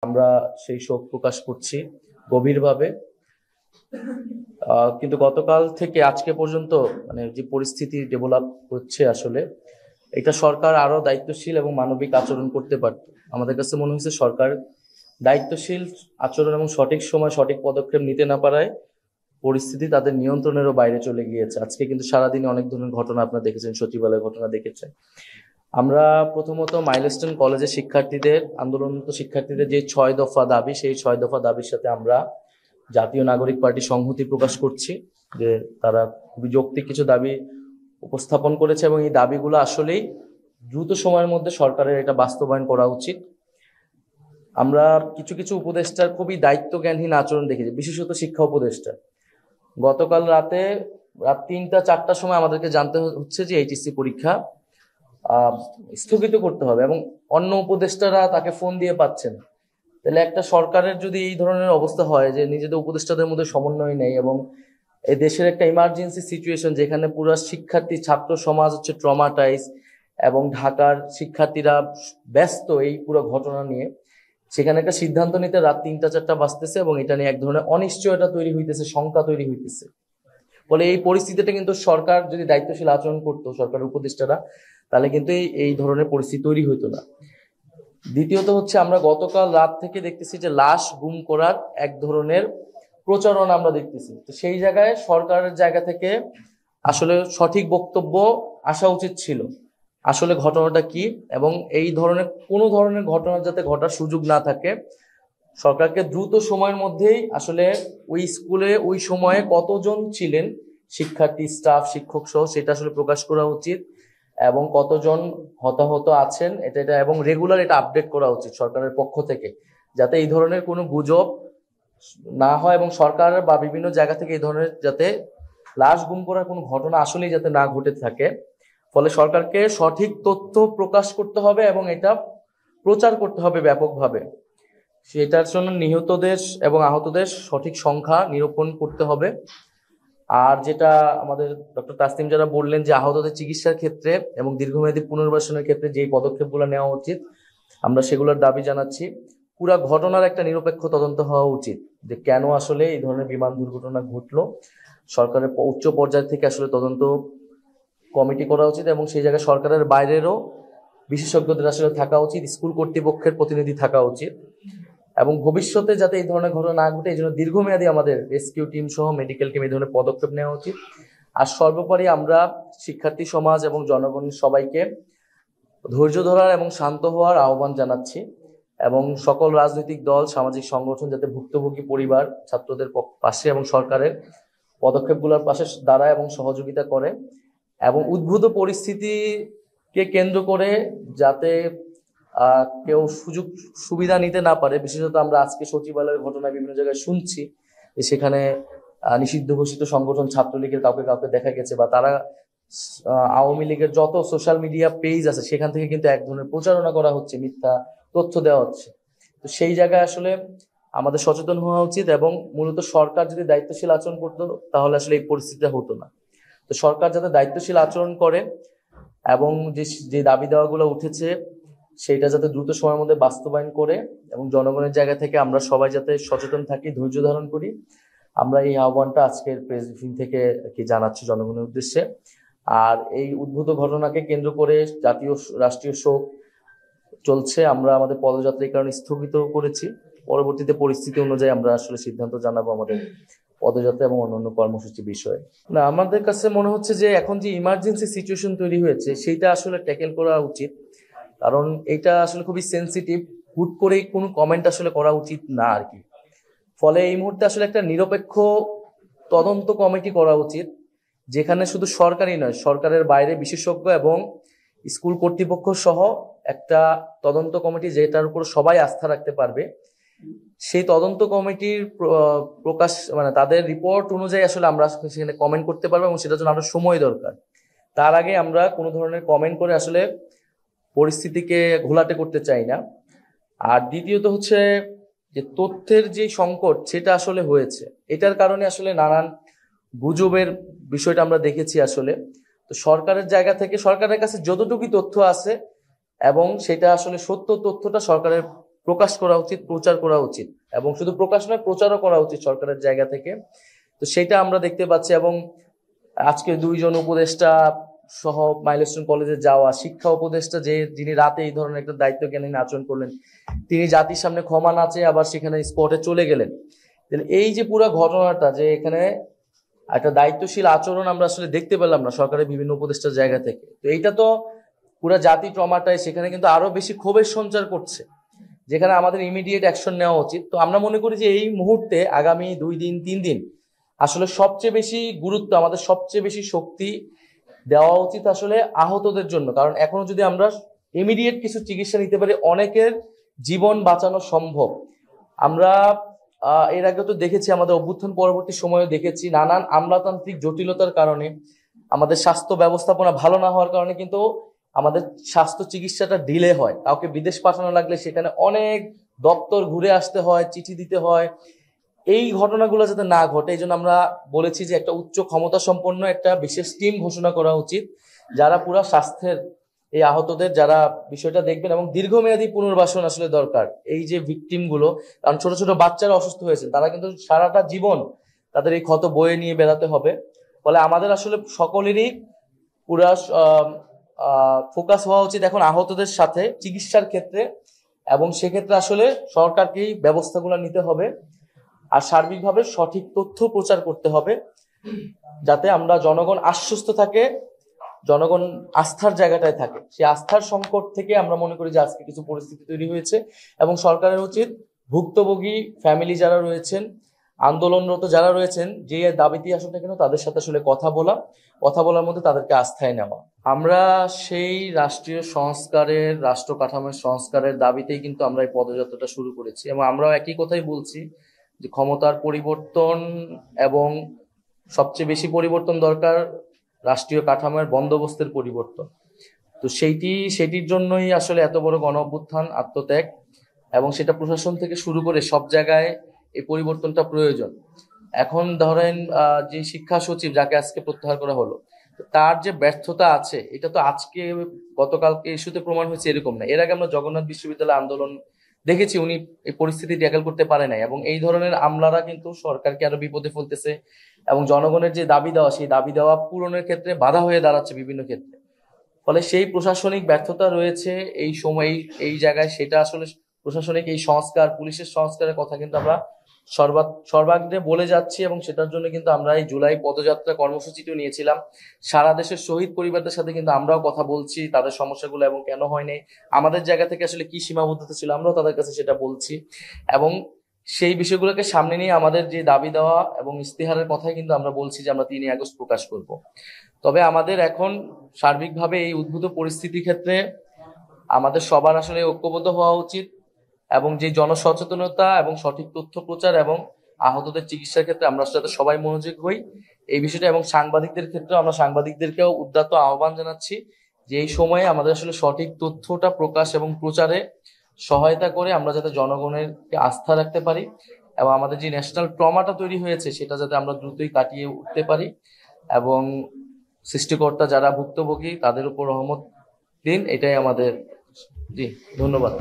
আমরা সেই শোক প্রকাশ করছি গভীরভাবে। কিন্তু গতকাল থেকে আজকে পর্যন্ত যে পরিস্থিতি ডেভেলপ হচ্ছে আসলে এটা সরকার আরো দায়িত্বশীল এবং মানবিক আচরণ করতে পারত। আমাদের কাছে মনে হয়েছে সরকার দায়িত্বশীল আচরণ এবং সঠিক সময় সঠিক পদক্ষেপ নিতে না পারায় পরিস্থিতি তাদের নিয়ন্ত্রণেরও বাইরে চলে গিয়েছে। আজকে কিন্তু সারাদিনে অনেক ধরনের ঘটনা আপনারা দেখেছেন, সচিবালয়ের ঘটনা দেখেছেন। আমরা প্রথমত মাইলস্টোন কলেজের শিক্ষার্থীদের আন্দোলনরত শিক্ষার্থীদের যে 6 দফা দাবি, সেই 6 দফা দাবির সাথে আমরা জাতীয় নাগরিক পার্টি সংহতি প্রকাশ করছি যে তারা খুবই যৌক্তিক কিছু দাবি উপস্থাপন করেছে এবং এই দাবিগুলো আসলেই দ্রুত সময়ের মধ্যে সরকারের এটা বাস্তবায়ন করা উচিত। আমরা কিছু কিছু উপদেষ্টার খুবই দায়িত্ব জ্ঞানহীন আচরণ দেখেছি, বিশেষত শিক্ষা উপদেষ্টা। গতকাল রাত 3টা-4টার সময় আমাদেরকে জানতে হচ্ছে যে এইচএসসি পরীক্ষা স্থগিত করতে হবে এবং অন্য উপদেষ্টারা তাকে ফোন দিয়ে পাচ্ছেন। তাহলে একটা সরকারের যদি এই ধরনের অবস্থা হয় যে নিজেদের উপদেষ্টাদের মধ্যে সমন্বয় নেই এবং এই দেশের একটা ইমার্জেন্সি সিচুয়েশন যেখানে পুরো শিক্ষার্থী ছাত্র সমাজ হচ্ছে ট্রমাটাইজ এবং ঢাকার শিক্ষার্থীরা ব্যস্ত এই পুরো ঘটনা নিয়ে, সেখানে একটা সিদ্ধান্ত নিতে রাত 3টা-4টা বাজতেছে এবং এটা নিয়ে এক ধরনের অনিশ্চয়তা তৈরি হইতেছে, শঙ্কা তৈরি হইতেছে। ফলে এই পরিস্থিতিটা কিন্তু সরকার যদি দায়িত্বশীল আচরণ করতো, সরকারের উপদেষ্টারা, তাহলে কিন্তু এই ধরনের পরিস্থিতি তৈরি হইতো না। দ্বিতীয়ত হচ্ছে আমরা গতকাল রাত থেকে দেখতেছি যে লাশ গুম করার এক ধরনের প্রচারণা আমরা দেখতেছি। তো সেই জায়গায় সরকারের জায়গা থেকে আসলে সঠিক বক্তব্য আসা উচিত ছিল আসলে ঘটনাটা কি এবং এই ধরনের কোনো ধরনের ঘটনা যাতে ঘটার সুযোগ না থাকে। সরকারকে দ্রুত সময়ের মধ্যেই আসলে ওই স্কুলে ওই সময়ে কতজন ছিলেন শিক্ষার্থী, স্টাফ, শিক্ষক সহ সেটা আসলে প্রকাশ করা উচিত এবং কতজন হতাহত আছেন এটা এবং রেগুলার এটা আপডেট করা উচিত সরকারের পক্ষ থেকে, যাতে এই ধরনের কোনো গুজব না হয় এবং সরকার বা বিভিন্ন জায়গা থেকে এই ধরনের যাতে লাশ গুম করার কোনো ঘটনা আসলেই যাতে না ঘটে থাকে। ফলে সরকারকে সঠিক তথ্য প্রকাশ করতে হবে এবং এটা প্রচার করতে হবে ব্যাপকভাবে। সেটার জন্য নিহতদের এবং আহতদের সঠিক সংখ্যা নিরূপণ করতে হবে। আর যেটা আমাদের ডক্টর তাসনিম যারা বললেন যে আহতদের চিকিৎসার ক্ষেত্রে এবং দীর্ঘমেয়াদী পুনর্বাসনের ক্ষেত্রে যে পদক্ষেপগুলো নেওয়া উচিত, আমরা সেগুলোর দাবি জানাচ্ছি। পুরা ঘটনার একটা নিরপেক্ষ তদন্ত হওয়া উচিত যে কেন আসলে এই ধরনের বিমান দুর্ঘটনা ঘটলো। সরকারের উচ্চ পর্যায় থেকে আসলে তদন্ত কমিটি করা উচিত এবং সেই জায়গায় সরকারের বাইরেরও বিশেষজ্ঞদের আসলে থাকা উচিত, স্কুল কর্তৃপক্ষের প্রতিনিধি থাকা উচিত এবং ভবিষ্যতে যাতে এই ধরনের ঘটনা না ঘটে এই জন্য দীর্ঘমেয়াদী আমাদের রেস্কিউ টিম সহ মেডিকেল টিম এই ধরনের পদক্ষেপ নেওয়া উচিত। আর সর্বোপরি আমরা শিক্ষার্থী সমাজ এবং জনগণ সবাইকে ধৈর্য ধরার এবং শান্ত হওয়ার আহ্বান জানাচ্ছি এবং সকল রাজনৈতিক দল, সামাজিক সংগঠন যাতে ভুক্তভোগী পরিবার, ছাত্রদের পাশে এবং সরকারের পদক্ষেপগুলোর পাশে দাঁড়ায় এবং সহযোগিতা করে এবং উদ্ভূত পরিস্থিতিকে কেন্দ্র করে যাতে কেউ সুযোগ সুবিধা নিতে না পারে। বিশেষত আমরা আজকে সচিবালয়ের ঘটনায় বিভিন্ন জায়গায় শুনছি যে সেখানে নিষিদ্ধ ঘোষিত সংগঠন ছাত্রলীগের কাউকে কাউকে দেখা গেছে বা তারা আওয়ামী লীগের যত সোশ্যাল মিডিয়া পেজ আছে সেখান থেকে কিন্তু এক ধরনের প্রচারণা করা হচ্ছে, মিথ্যা তথ্য দেওয়া হচ্ছে। তো সেই জায়গায় আসলে আমাদের সচেতন হওয়া উচিত এবং মূলত সরকার যদি দায়িত্বশীল আচরণ করতো তাহলে আসলে এই পরিস্থিতিটা হতো না। তো সরকার যাতে দায়িত্বশীল আচরণ করে এবং যে দাবি দেওয়াগুলো উঠেছে সেটা যাতে দ্রুত সময়ের মধ্যে বাস্তবায়ন করে এবং জনগণের জায়গা থেকে আমরা সবাই যাতে সচেতন থাকি, ধৈর্য ধারণ করি, আমরা এই আহ্বানটা আজকের প্রেস ব্রিফিং থেকে কি জানাচ্ছি জনগণের উদ্দেশ্যে। আর এই উদ্ভূত ঘটনাকে কেন্দ্র করে জাতীয় রাষ্ট্রীয় শোক চলছে। আমরা আমাদের পদযাত্রা এই কারণে স্থগিত করেছি। পরবর্তীতে পরিস্থিতি অনুযায়ী আমরা আসলে সিদ্ধান্ত জানাবো আমাদের পদযাত্রা এবং অন্যান্য কর্মসূচি বিষয়ে। না, আমাদের কাছে মনে হচ্ছে যে এখন যে ইমার্জেন্সি সিচুয়েশন তৈরি হয়েছে সেইটা আসলে ট্যাকেল করা উচিত, কারণ এটা আসলে খুবই সেন্সিটিভ। হুট করেই কোনো কমেন্ট আসলে করা উচিত না আর কি। ফলে এই মুহূর্তে আসলে একটা নিরপেক্ষ তদন্ত কমিটি করা উচিত যেখানে শুধু সরকারই নয়, সরকারের বাইরে বিশেষজ্ঞ এবং স্কুল কর্তৃপক্ষ সহ একটা তদন্ত কমিটি যেটার উপর সবাই আস্থা রাখতে পারবে। সেই তদন্ত কমিটির প্রকাশ তাদের রিপোর্ট অনুযায়ী আসলে আমরা সেখানে কমেন্ট করতে পারবো এবং সেটার জন্য আরো সময় দরকার। তার আগে আমরা কোনো ধরনের কমেন্ট করে আসলে পরিস্থিতিকে ঘোলাটে করতে চাই না। আর দ্বিতীয়ত হচ্ছে যে তথ্যের যে সংকট সেটা আসলে হয়েছে, এটার কারণে আসলে নানান গুজবের বিষয়টা আমরা দেখেছি আসলে। তো সরকারের জায়গা থেকে সরকারের কাছে যতটুকু তথ্য আছে এবং সেটা আসলে সত্য তথ্যটা সরকারের প্রকাশ করা উচিত, প্রচার করা উচিত, এবং শুধু প্রকাশ নয়, প্রচারও করা উচিত সরকারের জায়গা থেকে। তো সেটা আমরা দেখতে পাচ্ছি। এবং আজকে 2 জন উপদেষ্টা সহ মাইলস্টোন কলেজে যাওয়া শিক্ষা উপদেষ্টা, যিনি রাতে এই ধরনের একটা দায়িত্বজ্ঞানহীন আচরণ করলেন, তিনি জাতির সামনে ক্ষমা না চেয়ে আবার সেখানে স্পটে চলে গেলেন। এই যে পুরো ঘটনাটা, যে এখানে একটা দায়িত্বশীল আচরণ আমরা আসলে দেখতে পেলাম না সরকারের বিভিন্ন উপদেষ্টার জায়গা থেকে, তো এইটা তো পুরো জাতি ট্রমাটাই, সেখানে কিন্তু আরো বেশি ক্ষোভের সঞ্চার করছে, যেখানে আমাদের ইমিডিয়েট অ্যাকশন নেওয়া উচিত। তো আমরা মনে করি যে এই মুহূর্তে আগামী 2 দিন 3 দিন আসলে সবচেয়ে বেশি গুরুত্ব, আমাদের সবচেয়ে বেশি শক্তি দেওয়া উচিত আসলে আহতদের জন্য। কারণ এখনো যদি আমরা ইমিডিয়েট কিছু চিকিৎসা নিতে পারি, অনেকের জীবন বাঁচানো সম্ভব। আমরা এর আগে তো দেখেছি, আমাদের অভ্যুত্থান পরবর্তী সময়ে দেখেছি, নানান আমলাতান্ত্রিক জটিলতার কারণে, আমাদের স্বাস্থ্য ব্যবস্থাপনা ভালো না হওয়ার কারণে কিন্তু আমাদের স্বাস্থ্য চিকিৎসাটা ডিলে হয়। কাউকে বিদেশ পাঠানো লাগলে সেখানে অনেক দপ্তর ঘুরে আসতে হয়, চিঠি দিতে হয়। এই ঘটনাগুলো যাতে না ঘটে, এই জন্য আমরা বলেছি যে একটা উচ্চ ক্ষমতা সম্পন্ন একটা বিশেষ টিম ঘোষণা করা উচিত, যারা পুরা স্বাস্থ্যের এই আহতদের যারা বিষয়টা দেখবেন, এবং দীর্ঘমেয়াদী পুনর্বাসন আসলে দরকার। এই যে ভিকটিম গুলো, কারণ ছোট ছোট বাচ্চারা অসুস্থ হয়েছে, তারা কিন্তু সারাটা জীবন তাদের এই ক্ষত বয়ে নিয়ে বেড়াতে হবে। ফলে আমাদের আসলে সকলেরই পুরা ফোকাস হওয়া উচিত এখন আহতদের সাথে চিকিৎসার ক্ষেত্রে, এবং সেক্ষেত্রে আসলে সরকারকেই ব্যবস্থাগুলো নিতে হবে, আর সার্বিকভাবে সঠিক তথ্য প্রচার করতে হবে, যাতে আমরা জনগণ আশ্বস্ত থাকে, জনগণ আস্থার জায়গাটায় থাকে। সেই আস্থার সংকট থেকে আমরা মনে করি যে আজকে কিছু পরিস্থিতি তৈরি হয়েছে, এবং সরকারের উচিত ভুক্তভোগী ফ্যামিলি যারা রয়েছেন, আন্দোলনরত যারা রয়েছেন, যে দাবিতে আসুন না কেন, তাদের সাথে আসলে কথা বলার মধ্যে তাদেরকে আস্থায় নেওয়া। আমরা সেই রাষ্ট্রীয় সংস্কারের, রাষ্ট্র কাঠামোর সংস্কারের দাবিতেই কিন্তু আমরা এই পদযাত্রাটা শুরু করেছি, এবং আমরাও একই কথাই বলছি যে ক্ষমতার পরিবর্তন, এবং সবচেয়ে বেশি পরিবর্তন দরকার রাষ্ট্রীয় কাঠামোর বন্দোবস্তের পরিবর্তন। তো সেটির জন্যই আসলে এত বড় গণ অভ্যুত্থান, আত্মত্যাগ, এবং সেটা প্রশাসন থেকে শুরু করে সব জায়গায় এই পরিবর্তনটা প্রয়োজন। এখন ধরেন যে শিক্ষা সচিব, যাকে আজকে প্রত্যাহার করা হলো, তার যে ব্যর্থতা আছে, এটা তো আজকে গতকালকে ইস্যুতে প্রমাণ হয়েছে এরকম না। এর আগে আমরা জগন্নাথ বিশ্ববিদ্যালয় আন্দোলন দেখেছি, উনি এই পরিস্থিতি ট্যাকেল করতে পারে নাই, এবং এই ধরনের আমলারা কিন্তু সরকারকে আরো বিপদে ফেলতেছে, এবং জনগণের যে দাবি দেওয়া, সেই দাবি দেওয়া পূরণের ক্ষেত্রে বাধা হয়ে দাঁড়াচ্ছে বিভিন্ন ক্ষেত্রে। ফলে সেই প্রশাসনিক ব্যর্থতা রয়েছে এই সময়, এই জায়গায়, সেটা আসলে প্রশাসনিক এই সংস্কার, পুলিশের সংস্কারের কথা কিন্তু আমরা সর্বাগ্রে বলে যাচ্ছি, এবং সেটার জন্য কিন্তু আমরা এই জুলাই পদযাত্রা কর্মসূচিটিও নিয়েছিলাম। সারা দেশের শহীদ পরিবারদের সাথে কিন্তু আমরাও কথা বলছি, তাদের সমস্যাগুলো এবং কেন হয় নাই, আমাদের জায়গা থেকে আসলে কি সীমাবদ্ধতা ছিল, আমরাও তাদের কাছে সেটা বলছি, এবং সেই বিষয়গুলোকে সামনে নিয়ে আমাদের যে দাবি দেওয়া এবং ইস্তেহারের কথাই কিন্তু আমরা বলছি যে আমরা 3 আগস্ট প্রকাশ করব। তবে আমাদের এখন সার্বিকভাবে এই উদ্ভূত পরিস্থিতির ক্ষেত্রে আমাদের সবার আসলে ঐক্যবদ্ধ হওয়া উচিত, এবং যে জনসচেতনতা এবং সঠিক তথ্য প্রচার এবং আহতদের চিকিৎসার ক্ষেত্রে আমরা আসলে সবাই মনোযোগ হই এই বিষয়টা। এবং সাংবাদিকদের ক্ষেত্রে আমরা সাংবাদিকদেরকেও উদ্যত আহ্বান জানাচ্ছি যে এই সময়ে আমাদের আসলে সঠিক তথ্যটা প্রকাশ এবং প্রচারে সহায়তা করে আমরা যাতে জনগণের আস্থা রাখতে পারি, এবং আমাদের যে ন্যাশনাল ট্রমাটা তৈরি হয়েছে সেটা যাতে আমরা দ্রুতই কাটিয়ে উঠতে পারি, এবং সৃষ্টিকর্তা যারা ভুক্তভোগী তাদের উপর রহমত দিন, এটাই আমাদের। জি, ধন্যবাদ।